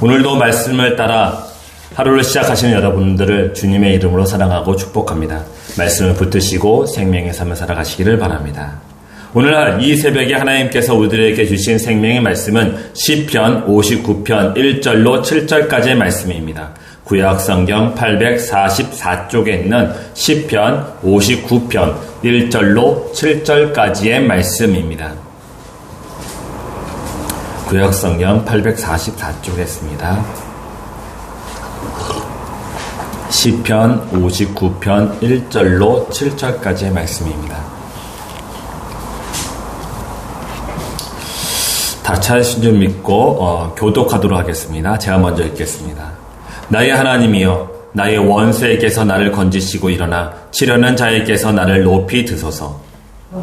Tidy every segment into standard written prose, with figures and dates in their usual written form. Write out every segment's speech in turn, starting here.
오늘도 말씀을 따라 하루를 시작하시는 여러분들을 주님의 이름으로 사랑하고 축복합니다. 말씀을 붙드시고 생명의 삶을 살아가시기를 바랍니다. 오늘 이 새벽에 하나님께서 우리들에게 주신 생명의 말씀은 시편 59편 1절로 7절까지의 말씀입니다. 구약성경 844쪽에 있는 시편 59편 1절로 7절까지의 말씀입니다. 구약성경 844쪽에 있습니다. 시편 59편 1절로 7절까지의 말씀입니다. 다 찾으신 줄 믿고 교독하도록 하겠습니다. 제가 먼저 읽겠습니다. 나의 하나님이여, 나의 원수에게서 나를 건지시고 일어나 치려는 자에게서 나를 높이 드소서.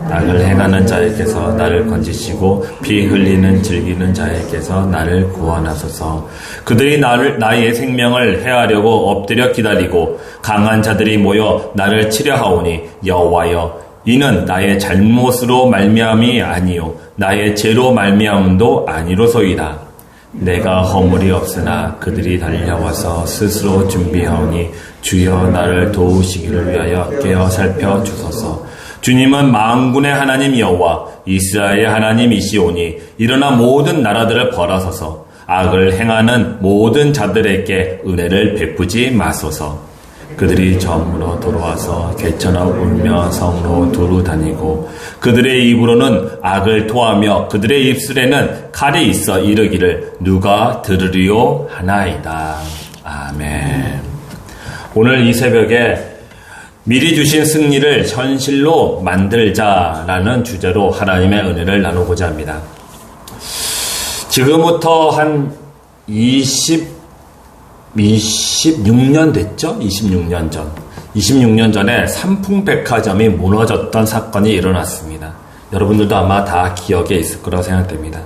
나를 행하는 자에게서 나를 건지시고 피 흘리는 즐기는 자에게서 나를 구원하소서. 그들이 나의 생명을 해하려고 엎드려 기다리고 강한 자들이 모여 나를 치려하오니 여호와여, 이는 나의 잘못으로 말미암이 아니요 나의 죄로 말미암음도 아니로소이다. 내가 허물이 없으나 그들이 달려와서 스스로 준비하오니 주여 나를 도우시기를 위하여 깨어 살펴주소서. 주님은 만군의 하나님 여호와 이스라엘의 하나님이시오니 일어나 모든 나라들을 벌하소서. 악을 행하는 모든 자들에게 은혜를 베푸지 마소서. 그들이 점으로 돌아와서 개천을 울며 성으로 두루 다니고 그들의 입으로는 악을 토하며 그들의 입술에는 칼이 있어 이르기를 누가 들으리요 하나이다. 아멘. 오늘 이 새벽에 미리 주신 승리를 현실로 만들자라는 주제로 하나님의 은혜를 나누고자 합니다. 지금부터 한 26년 됐죠? 26년 전. 26년 전에 삼풍백화점이 무너졌던 사건이 일어났습니다. 여러분들도 아마 다 기억에 있을 거라고 생각됩니다.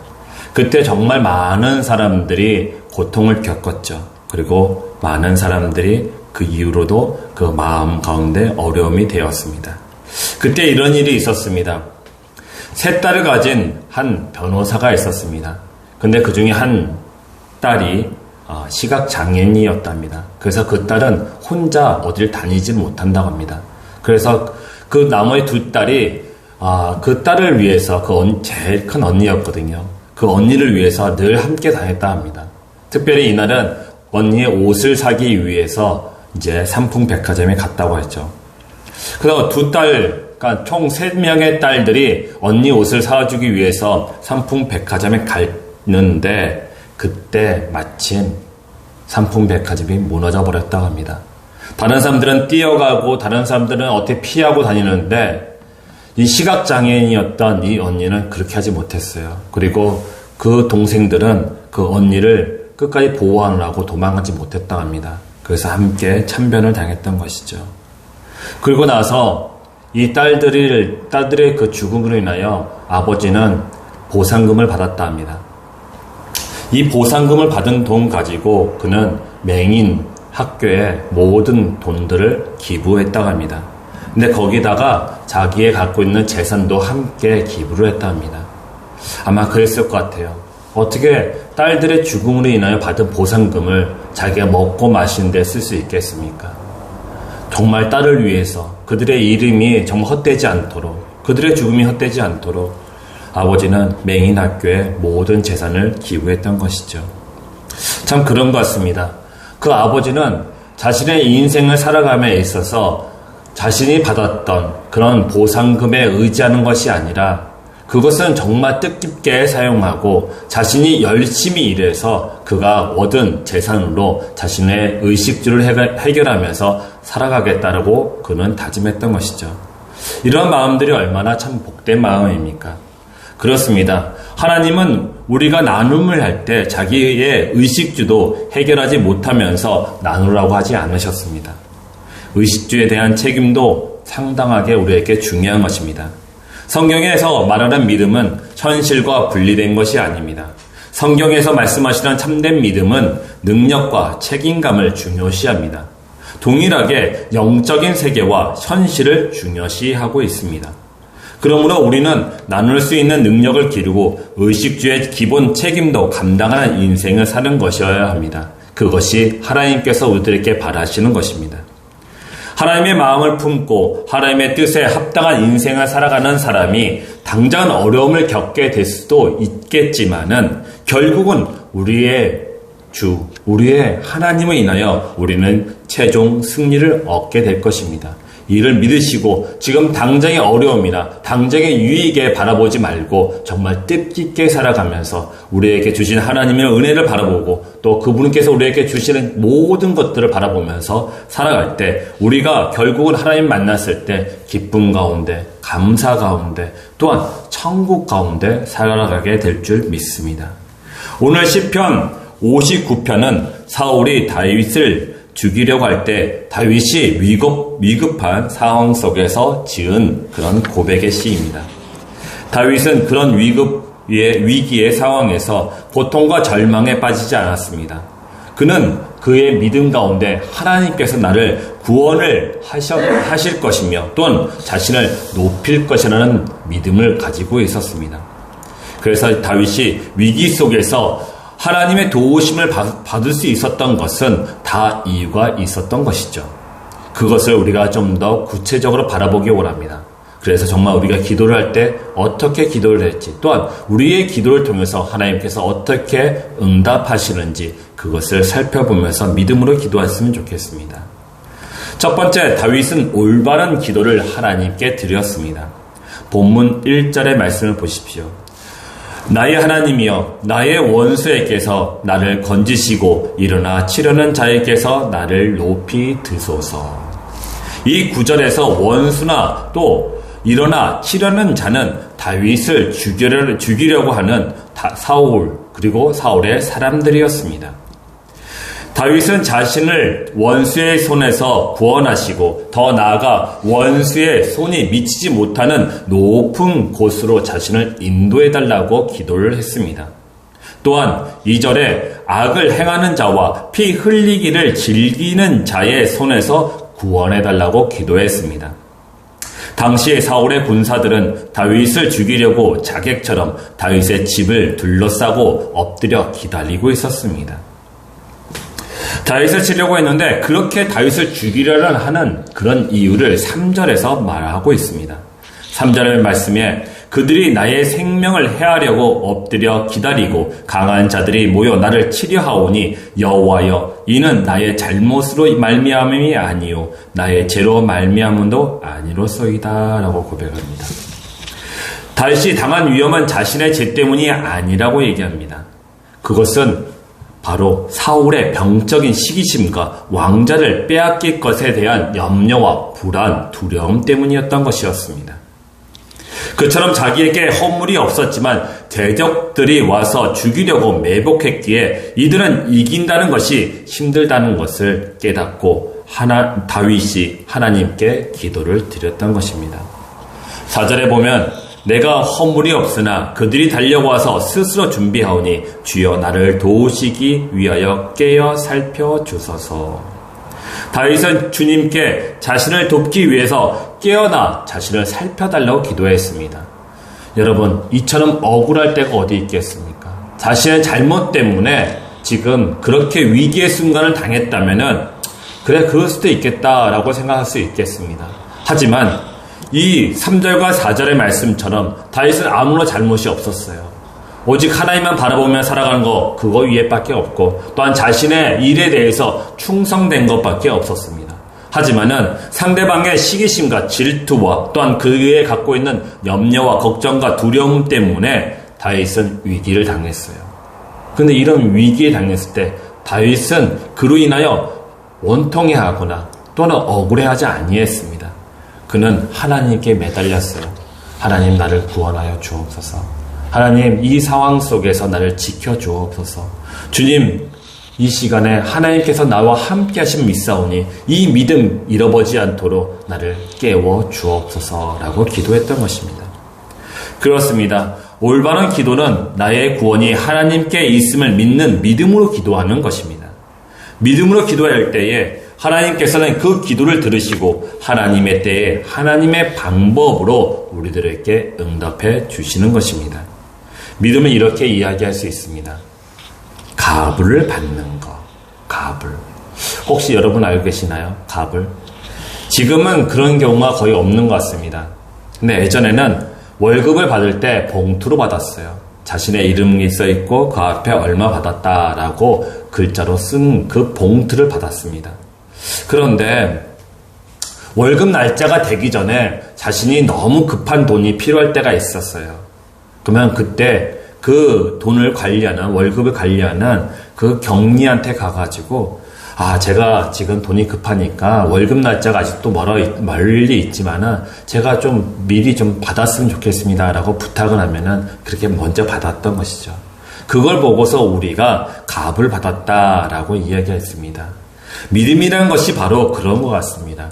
그때 정말 많은 사람들이 고통을 겪었죠. 그리고 많은 사람들이 그 이후로도 그 마음 가운데 어려움이 되었습니다. 그때 이런 일이 있었습니다. 세 딸을 가진 한 변호사가 있었습니다. 근데 그 중에 한 딸이 시각장애인이었답니다. 그래서 그 딸은 혼자 어딜 다니지 못한다고 합니다. 그래서 그 나머지 두 딸이 그 딸을 위해서 제일 큰 언니였거든요. 그 언니를 위해서 늘 함께 다녔다 합니다. 특별히 이날은 언니의 옷을 사기 위해서 이제 삼풍백화점에 갔다고 했죠. 그래서 두 딸, 그러니까 총 3명의 딸들이 언니 옷을 사주기 위해서 삼풍백화점에 갔는데 그때 마침 삼풍백화점이 무너져 버렸다고 합니다. 다른 사람들은 뛰어가고 다른 사람들은 어떻게 피하고 다니는데 이 시각장애인이었던 이 언니는 그렇게 하지 못했어요. 그리고 그 동생들은 그 언니를 끝까지 보호하느라고 도망가지 못했다고 합니다. 그래서 함께 참변을 당했던 것이죠. 그리고 나서 이 딸들의 그 죽음으로 인하여 아버지는 보상금을 받았다 합니다. 이 보상금을 받은 돈 가지고 그는 맹인 학교에 모든 돈들을 기부했다고 합니다. 근데 거기다가 자기의 갖고 있는 재산도 함께 기부를 했다 합니다. 아마 그랬을 것 같아요. 어떻게 딸들의 죽음으로 인하여 받은 보상금을 자기가 먹고 마시는 데 쓸 수 있겠습니까? 정말 딸을 위해서 그들의 이름이 정말 헛되지 않도록, 그들의 죽음이 헛되지 않도록 아버지는 맹인 학교에 모든 재산을 기부했던 것이죠. 참 그런 것 같습니다. 그 아버지는 자신의 인생을 살아감에 있어서 자신이 받았던 그런 보상금에 의지하는 것이 아니라 그것은 정말 뜻깊게 사용하고 자신이 열심히 일해서 그가 얻은 재산으로 자신의 의식주를 해결하면서 살아가겠다라고 그는 다짐했던 것이죠. 이런 마음들이 얼마나 참 복된 마음입니까? 그렇습니다. 하나님은 우리가 나눔을 할 때 자기의 의식주도 해결하지 못하면서 나누라고 하지 않으셨습니다. 의식주에 대한 책임도 상당하게 우리에게 중요한 것입니다. 성경에서 말하는 믿음은 현실과 분리된 것이 아닙니다. 성경에서 말씀하시는 참된 믿음은 능력과 책임감을 중요시합니다. 동일하게 영적인 세계와 현실을 중요시하고 있습니다. 그러므로 우리는 나눌 수 있는 능력을 기르고 의식주의 기본 책임도 감당하는 인생을 사는 것이어야 합니다. 그것이 하나님께서 우리들에게 바라시는 것입니다. 하나님의 마음을 품고 하나님의 뜻에 합당한 인생을 살아가는 사람이 당장 어려움을 겪게 될 수도 있겠지만은 결국은 우리의 주, 우리의 하나님을 인하여 우리는 최종 승리를 얻게 될 것입니다. 이를 믿으시고 지금 당장의 어려움이나 당장의 유익에 바라보지 말고 정말 뜻깊게 살아가면서 우리에게 주신 하나님의 은혜를 바라보고 또 그분께서 우리에게 주시는 모든 것들을 바라보면서 살아갈 때 우리가 결국은 하나님 만났을 때 기쁨 가운데, 감사 가운데, 또한 천국 가운데 살아가게 될 줄 믿습니다. 오늘 시편 59편은 사울이 다윗을 죽이려고 할 때 다윗이 위급한 상황 속에서 지은 그런 고백의 시입니다. 다윗은 그런 위기의 상황에서 고통과 절망에 빠지지 않았습니다. 그는 그의 믿음 가운데 하나님께서 나를 구원을 하실 것이며 또한 자신을 높일 것이라는 믿음을 가지고 있었습니다. 그래서 다윗이 위기 속에서 하나님의 도우심을 받을 수 있었던 것은 다 이유가 있었던 것이죠. 그것을 우리가 좀 더 구체적으로 바라보기 원합니다. 그래서 정말 우리가 기도를 할 때 어떻게 기도를 할지, 또한 우리의 기도를 통해서 하나님께서 어떻게 응답하시는지 그것을 살펴보면서 믿음으로 기도했으면 좋겠습니다. 첫 번째, 다윗은 올바른 기도를 하나님께 드렸습니다. 본문 1절의 말씀을 보십시오. 나의 하나님이여 나의 원수에게서 나를 건지시고 일어나 치려는 자에게서 나를 높이 드소서. 이 구절에서 원수나 또 일어나 치려는 자는 다윗을 죽이려고 하는 사울 그리고 사울의 사람들이었습니다. 다윗은 자신을 원수의 손에서 구원하시고 더 나아가 원수의 손이 미치지 못하는 높은 곳으로 자신을 인도해달라고 기도를 했습니다. 또한 2절에 악을 행하는 자와 피 흘리기를 즐기는 자의 손에서 구원해달라고 기도했습니다. 당시 사울의 군사들은 다윗을 죽이려고 자객처럼 다윗의 집을 둘러싸고 엎드려 기다리고 있었습니다. 다윗을 치려고 했는데 그렇게 다윗을 죽이려는 하는 그런 이유를 3절에서 말하고 있습니다. 3절의 말씀에 그들이 나의 생명을 해하려고 엎드려 기다리고 강한 자들이 모여 나를 치려 하오니 여호와여 이는 나의 잘못으로 말미암음이 아니요 나의 죄로 말미암음도 아니로소이다 라고 고백합니다. 다윗이 당한 위험은 자신의 죄 때문이 아니라고 얘기합니다. 그것은 바로 사울의 병적인 시기심과 왕자를 빼앗길 것에 대한 염려와 불안, 두려움 때문이었던 것이었습니다. 그처럼 자기에게 허물이 없었지만 대적들이 와서 죽이려고 매복했기에 이들은 이긴다는 것이 힘들다는 것을 깨닫고 다윗이 하나님께 기도를 드렸던 것입니다. 4절에 보면 내가 허물이 없으나 그들이 달려와서 스스로 준비하오니 주여 나를 도우시기 위하여 깨어 살펴주소서. 다윗은 주님께 자신을 돕기 위해서 깨어나 자신을 살펴달라고 기도했습니다. 여러분, 이처럼 억울할 때가 어디 있겠습니까? 자신의 잘못 때문에 지금 그렇게 위기의 순간을 당했다면은 그래 그럴 수도 있겠다라고 생각할 수 있겠습니다. 하지만 이 3절과 4절의 말씀처럼 다윗은 아무런 잘못이 없었어요. 오직 하나님만 바라보며 살아가는 것 그거 위에밖에 없고 또한 자신의 일에 대해서 충성된 것밖에 없었습니다. 하지만은 상대방의 시기심과 질투와 또한 그에 갖고 있는 염려와 걱정과 두려움 때문에 다윗은 위기를 당했어요. 그런데 이런 위기에 당했을 때 다윗은 그로 인하여 원통해하거나 또는 억울해하지 아니했습니다. 그는 하나님께 매달렸어요. 하나님 나를 구원하여 주옵소서. 하나님 이 상황 속에서 나를 지켜 주옵소서. 주님 이 시간에 하나님께서 나와 함께 하신 믿사오니 이 믿음 잃어버리지 않도록 나를 깨워 주옵소서라고 기도했던 것입니다. 그렇습니다. 올바른 기도는 나의 구원이 하나님께 있음을 믿는 믿음으로 기도하는 것입니다. 믿음으로 기도할 때에 하나님께서는 그 기도를 들으시고 하나님의 때에 하나님의 방법으로 우리들에게 응답해 주시는 것입니다. 믿음은 이렇게 이야기할 수 있습니다. 갑을 받는 것. 갑을. 혹시 여러분 알고 계시나요? 갑을. 지금은 그런 경우가 거의 없는 것 같습니다. 근데 예전에는 월급을 받을 때 봉투로 받았어요. 자신의 이름이 써있고 그 앞에 얼마 받았다라고 글자로 쓴 그 봉투를 받았습니다. 그런데 월급 날짜가 되기 전에 자신이 너무 급한 돈이 필요할 때가 있었어요. 그러면 그때 그 돈을 관리하는, 월급을 관리하는 그 경리한테 가가지고 제가 지금 돈이 급하니까 월급 날짜가 아직도 멀리 있지만은 제가 좀 미리 좀 받았으면 좋겠습니다 라고 부탁을 하면은 그렇게 먼저 받았던 것이죠. 그걸 보고서 우리가 갑을 받았다라고 이야기했습니다. 믿음이란 것이 바로 그런 것 같습니다.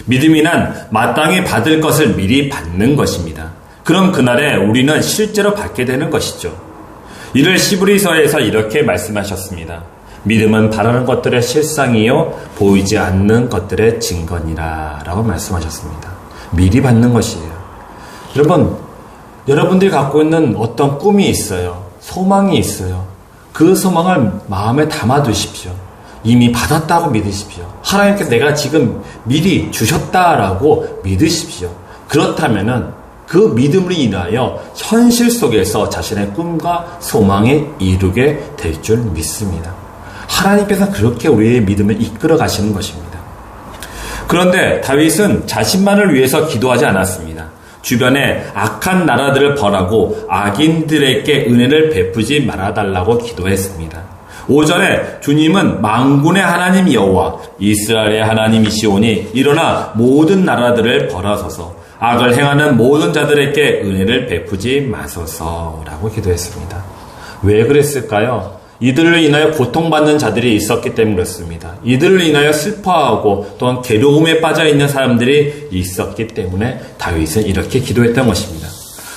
믿음이란 마땅히 받을 것을 미리 받는 것입니다. 그럼 그날에 우리는 실제로 받게 되는 것이죠. 이를 시브리서에서 이렇게 말씀하셨습니다. 믿음은 바라는 것들의 실상이요 보이지 않는 것들의 증거니라 라고 말씀하셨습니다. 미리 받는 것이에요. 여러분들이 갖고 있는 어떤 꿈이 있어요. 소망이 있어요. 그 소망을 마음에 담아두십시오. 이미 받았다고 믿으십시오. 하나님께서 내가 지금 미리 주셨다라고 믿으십시오. 그렇다면은 그 믿음으로 인하여 현실 속에서 자신의 꿈과 소망에 이루게 될 줄 믿습니다. 하나님께서 그렇게 우리의 믿음을 이끌어 가시는 것입니다. 그런데 다윗은 자신만을 위해서 기도하지 않았습니다. 주변에 악한 나라들을 벌하고 악인들에게 은혜를 베푸지 말아달라고 기도했습니다. 5절에 주님은 만군의 하나님 여호와 이스라엘의 하나님이시오니 일어나 모든 나라들을 벌하소서 악을 행하는 모든 자들에게 은혜를 베푸지 마소서라고 기도했습니다. 왜 그랬을까요? 이들을 인하여 고통받는 자들이 있었기 때문에 그렇습니다. 이들을 인하여 슬퍼하고 또한 괴로움에 빠져있는 사람들이 있었기 때문에 다윗은 이렇게 기도했던 것입니다.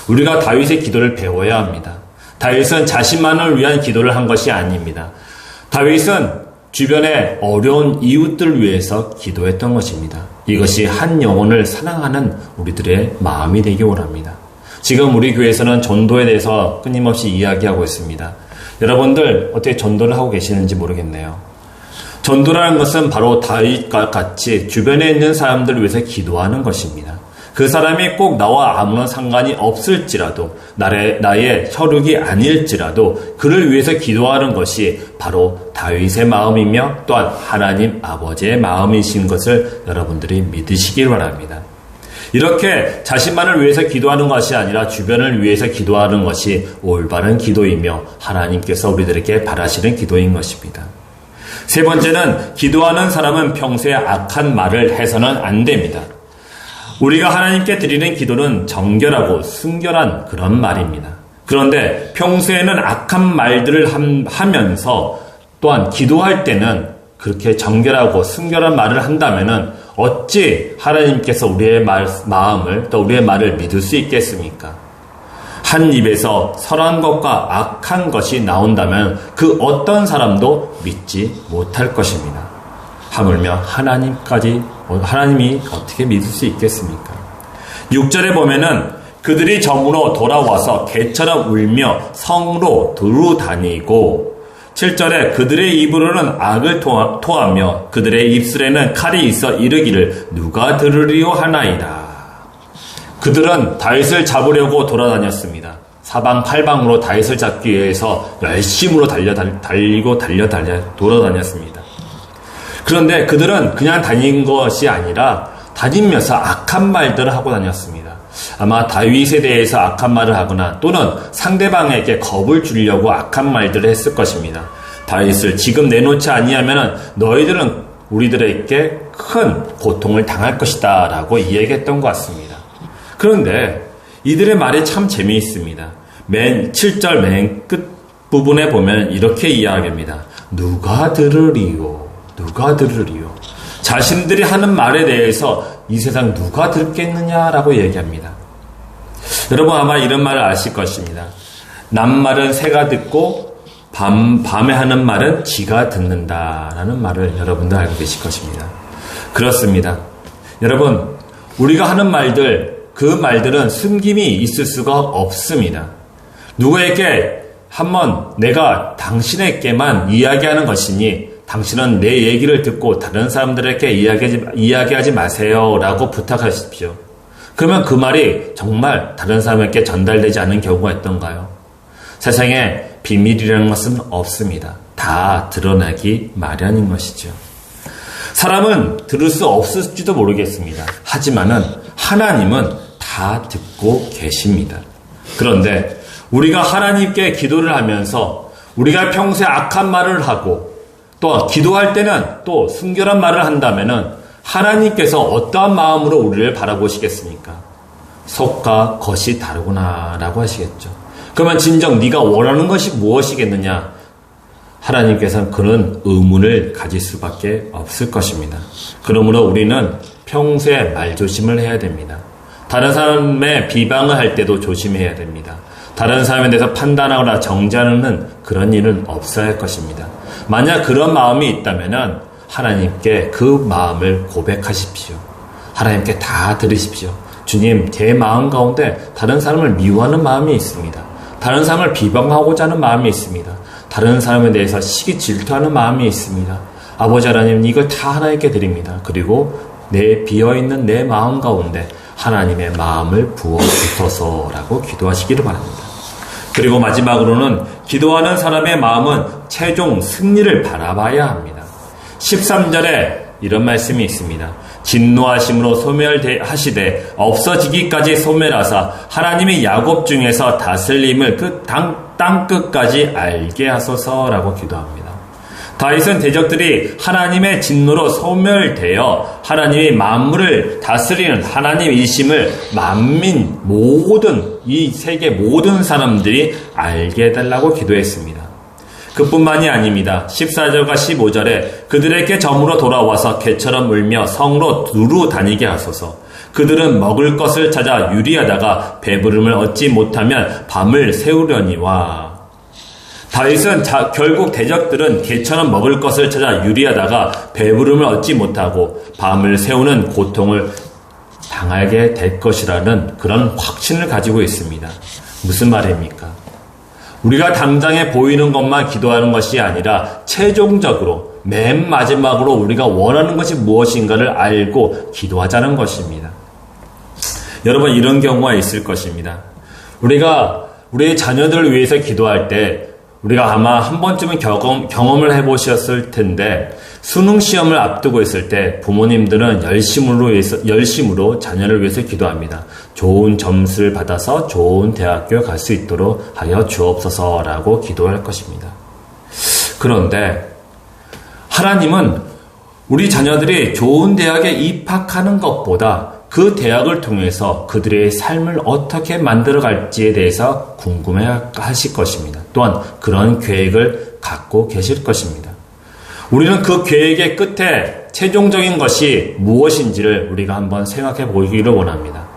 우리가 다윗의 기도를 배워야 합니다. 다윗은 자신만을 위한 기도를 한 것이 아닙니다. 다윗은 주변의 어려운 이웃들을 위해서 기도했던 것입니다. 이것이 한 영혼을 사랑하는 우리들의 마음이 되기 원합니다. 지금 우리 교회에서는 전도에 대해서 끊임없이 이야기하고 있습니다. 여러분들 어떻게 전도를 하고 계시는지 모르겠네요. 전도라는 것은 바로 다윗과 같이 주변에 있는 사람들을 위해서 기도하는 것입니다. 그 사람이 꼭 나와 아무런 상관이 없을지라도 나의 혈육이 아닐지라도 그를 위해서 기도하는 것이 바로 다윗의 마음이며 또한 하나님 아버지의 마음이신 것을 여러분들이 믿으시길 바랍니다. 이렇게 자신만을 위해서 기도하는 것이 아니라 주변을 위해서 기도하는 것이 올바른 기도이며 하나님께서 우리들에게 바라시는 기도인 것입니다. 세 번째는 기도하는 사람은 평소에 악한 말을 해서는 안 됩니다. 우리가 하나님께 드리는 기도는 정결하고 순결한 그런 말입니다. 그런데 평소에는 악한 말들을 하면서 또한 기도할 때는 그렇게 정결하고 순결한 말을 한다면은 어찌 하나님께서 우리의 마음을 또 우리의 말을 믿을 수 있겠습니까? 한 입에서 선한 것과 악한 것이 나온다면 그 어떤 사람도 믿지 못할 것입니다. 하물며 하나님이 어떻게 믿을 수 있겠습니까? 6절에 보면은 그들이 점으로 돌아와서 개처럼 울며 성으로 두루 다니고 7절에 그들의 입으로는 악을 토하며 그들의 입술에는 칼이 있어 이르기를 누가 들으리오 하나이다. 그들은 다윗을 잡으려고 돌아다녔습니다. 사방팔방으로 다윗을 잡기 위해서 열심으로 돌아다녔습니다. 그런데 그들은 그냥 다닌 것이 아니라 다니면서 악한 말들을 하고 다녔습니다. 아마 다윗에 대해서 악한 말을 하거나 또는 상대방에게 겁을 주려고 악한 말들을 했을 것입니다. 다윗을 지금 내놓지 아니하면 너희들은 우리들에게 큰 고통을 당할 것이다 라고 이야기했던 것 같습니다. 그런데 이들의 말이 참 재미있습니다. 7절 맨 끝 부분에 보면 이렇게 이야기합니다. 누가 들으리요? 누가 들으리요? 자신들이 하는 말에 대해서 이 세상 누가 듣겠느냐라고 얘기합니다. 여러분 아마 이런 말을 아실 것입니다. 남말은 새가 듣고 밤에 하는 말은 쥐가 듣는다라는 말을 여러분들 알고 계실 것입니다. 그렇습니다. 여러분, 우리가 하는 말들, 그 말들은 숨김이 있을 수가 없습니다. 누구에게 한번 내가 당신에게만 이야기하는 것이니 당신은 내 얘기를 듣고 다른 사람들에게 이야기하지 마세요 라고 부탁하십시오. 그러면 그 말이 정말 다른 사람에게 전달되지 않는 경우가 있던가요? 세상에 비밀이라는 것은 없습니다. 다 드러나기 마련인 것이죠. 사람은 들을 수 없을지도 모르겠습니다. 하지만은 하나님은 다 듣고 계십니다. 그런데 우리가 하나님께 기도를 하면서 우리가 평소에 악한 말을 하고 또 기도할 때는 또 순결한 말을 한다면은 하나님께서 어떠한 마음으로 우리를 바라보시겠습니까? 속과 겉이 다르구나 라고 하시겠죠. 그러면 진정 네가 원하는 것이 무엇이겠느냐? 하나님께서는 그런 의문을 가질 수밖에 없을 것입니다. 그러므로 우리는 평소에 말조심을 해야 됩니다. 다른 사람의 비방을 할 때도 조심해야 됩니다. 다른 사람에 대해서 판단하거나 정죄하는 그런 일은 없어야 할 것입니다. 만약 그런 마음이 있다면 하나님께 그 마음을 고백하십시오. 하나님께 다 들으십시오. 주님, 제 마음 가운데 다른 사람을 미워하는 마음이 있습니다. 다른 사람을 비방하고자 하는 마음이 있습니다. 다른 사람에 대해서 시기 질투하는 마음이 있습니다. 아버지 하나님, 이걸 다 하나님께 드립니다. 그리고 내 비어있는 내 마음 가운데 하나님의 마음을 부어주소서라고 기도하시기를 바랍니다. 그리고 마지막으로는 기도하는 사람의 마음은 최종 승리를 바라봐야 합니다. 13절에 이런 말씀이 있습니다. 진노하심으로 소멸하시되 없어지기까지 소멸하사 하나님의 야곱 중에서 다스림을 그 땅 끝까지 알게 하소서라고 기도합니다. 다윗은 대적들이 하나님의 진노로 소멸되어 하나님이 만물을 다스리는 하나님이심을 만민 모든 이 세계 모든 사람들이 알게 해달라고 기도했습니다. 그뿐만이 아닙니다. 14절과 15절에 그들에게 점으로 돌아와서 개처럼 울며 성으로 두루 다니게 하소서. 그들은 먹을 것을 찾아 유리하다가 배부름을 얻지 못하면 밤을 새우려니와. 다윗은 결국 대적들은 개처럼 먹을 것을 찾아 유리하다가 배부름을 얻지 못하고 밤을 새우는 고통을 당하게 될 것이라는 그런 확신을 가지고 있습니다. 무슨 말입니까? 우리가 당장에 보이는 것만 기도하는 것이 아니라 최종적으로 맨 마지막으로 우리가 원하는 것이 무엇인가를 알고 기도하자는 것입니다. 여러분, 이런 경우가 있을 것입니다. 우리가 우리의 자녀들을 위해서 기도할 때 우리가 아마 한 번쯤은 경험을 해보셨을 텐데 수능 시험을 앞두고 있을 때 부모님들은 열심으로 자녀를 위해서 기도합니다. 좋은 점수를 받아서 좋은 대학교에 갈 수 있도록 하여 주옵소서라고 기도할 것입니다. 그런데 하나님은 우리 자녀들이 좋은 대학에 입학하는 것보다 그 대학을 통해서 그들의 삶을 어떻게 만들어갈지에 대해서 궁금해 하실 것입니다. 또한 그런 계획을 갖고 계실 것입니다. 우리는 그 계획의 끝에 최종적인 것이 무엇인지를 우리가 한번 생각해 보기를 원합니다.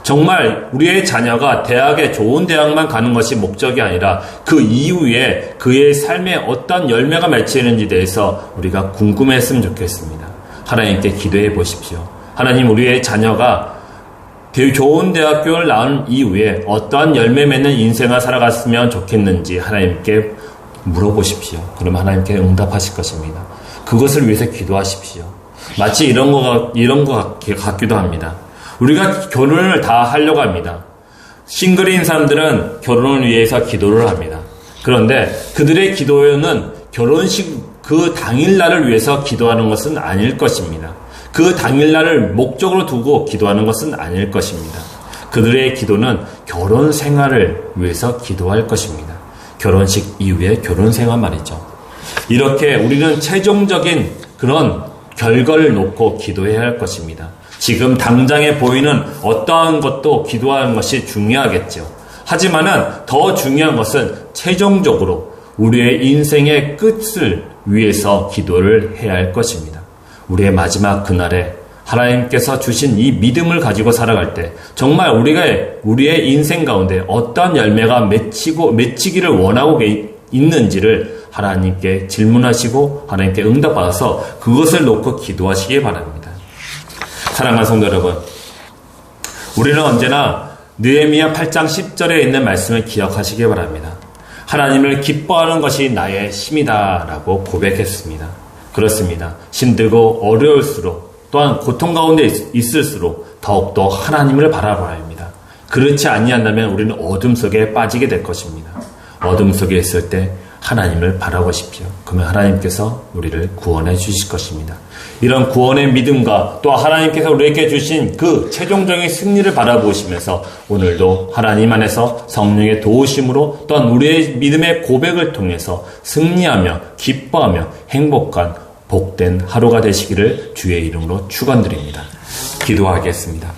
정말 우리의 자녀가 대학에 좋은 대학만 가는 것이 목적이 아니라 그 이후에 그의 삶에 어떤 열매가 맺히는지에 대해서 우리가 궁금했으면 좋겠습니다. 하나님께 기도해 보십시오. 하나님, 우리의 자녀가 좋은 대학교를 나온 이후에 어떠한 열매 맺는 인생을 살아갔으면 좋겠는지 하나님께 물어보십시오. 그러면 하나님께 응답하실 것입니다. 그것을 위해서 기도하십시오. 마치 이런 것 같기도 합니다. 우리가 결혼을 다 하려고 합니다. 싱글인 사람들은 결혼을 위해서 기도를 합니다. 그런데 그들의 기도는 결혼식 그 당일날을 위해서 기도하는 것은 아닐 것입니다. 그 당일날을 목적으로 두고 기도하는 것은 아닐 것입니다. 그들의 기도는 결혼 생활을 위해서 기도할 것입니다. 결혼식 이후에 결혼 생활 말이죠. 이렇게 우리는 최종적인 그런 결과를 놓고 기도해야 할 것입니다. 지금 당장에 보이는 어떠한 것도 기도하는 것이 중요하겠죠. 하지만은 더 중요한 것은 최종적으로 우리의 인생의 끝을 위해서 기도를 해야 할 것입니다. 우리의 마지막 그날에 하나님께서 주신 이 믿음을 가지고 살아갈 때 정말 우리의 인생 가운데 어떠한 열매가 맺히기를 원하고 있는지를 하나님께 질문하시고 하나님께 응답받아서 그것을 놓고 기도하시기 바랍니다. 사랑하는 성도 여러분, 우리는 언제나 느헤미야 8장 10절에 있는 말씀을 기억하시기 바랍니다. 하나님을 기뻐하는 것이 나의 힘이다 라고 고백했습니다. 그렇습니다. 힘들고 어려울수록 또한 고통 가운데 있을수록 더욱더 하나님을 바라봐야 합니다. 그렇지 아니한다면 우리는 어둠 속에 빠지게 될 것입니다. 어둠 속에 있을 때 하나님을 바라보십시오. 그러면 하나님께서 우리를 구원해 주실 것입니다. 이런 구원의 믿음과 또 하나님께서 우리에게 주신 그 최종적인 승리를 바라보시면서 오늘도 하나님 안에서 성령의 도우심으로 또한 우리의 믿음의 고백을 통해서 승리하며 기뻐하며 행복한 복된 하루가 되시기를 주의 이름으로 축원드립니다. 기도하겠습니다.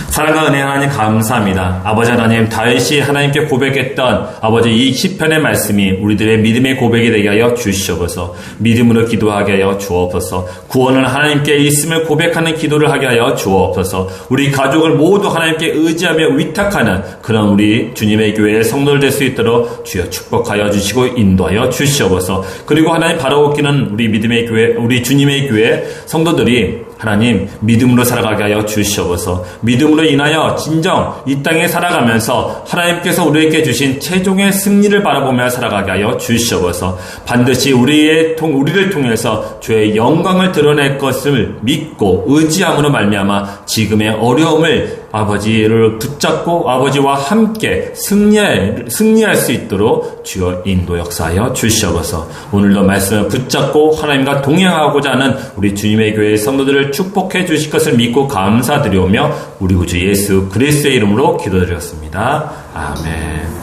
사랑과 은혜 하나님 감사합니다. 아버지 하나님, 다윗이 하나님께 고백했던 아버지 이 시편의 말씀이 우리들의 믿음의 고백이 되게 하여 주시옵소서. 믿음으로 기도하게 하여 주옵소서. 구원은 하나님께 있음을 고백하는 기도를 하게 하여 주옵소서. 우리 가족을 모두 하나님께 의지하며 위탁하는 그런 우리 주님의 교회의 성도들 될 수 있도록 주여 축복하여 주시고 인도하여 주시옵소서. 그리고 하나님 바라옵기는 우리 믿음의 교회, 우리 주님의 교회 성도들이 하나님 믿음으로 살아가게 하여 주시옵소서. 믿음으로 인하여 진정 이 땅에 살아가면서 하나님께서 우리에게 주신 최종의 승리를 바라보며 살아가게 하여 주시옵소서. 반드시 우리를 통해서 주의 영광을 드러낼 것을 믿고 의지함으로 말미암아 지금의 어려움을 아버지를 붙잡고 아버지와 함께 승리할 수 있도록 주여 인도 역사하여 주시옵소서. 오늘도 말씀을 붙잡고 하나님과 동행하고자 하는 우리 주님의 교회의 성도들을 축복해 주실 것을 믿고 감사드리오며 우리 구주 예수 그리스도의 이름으로 기도드렸습니다. 아멘.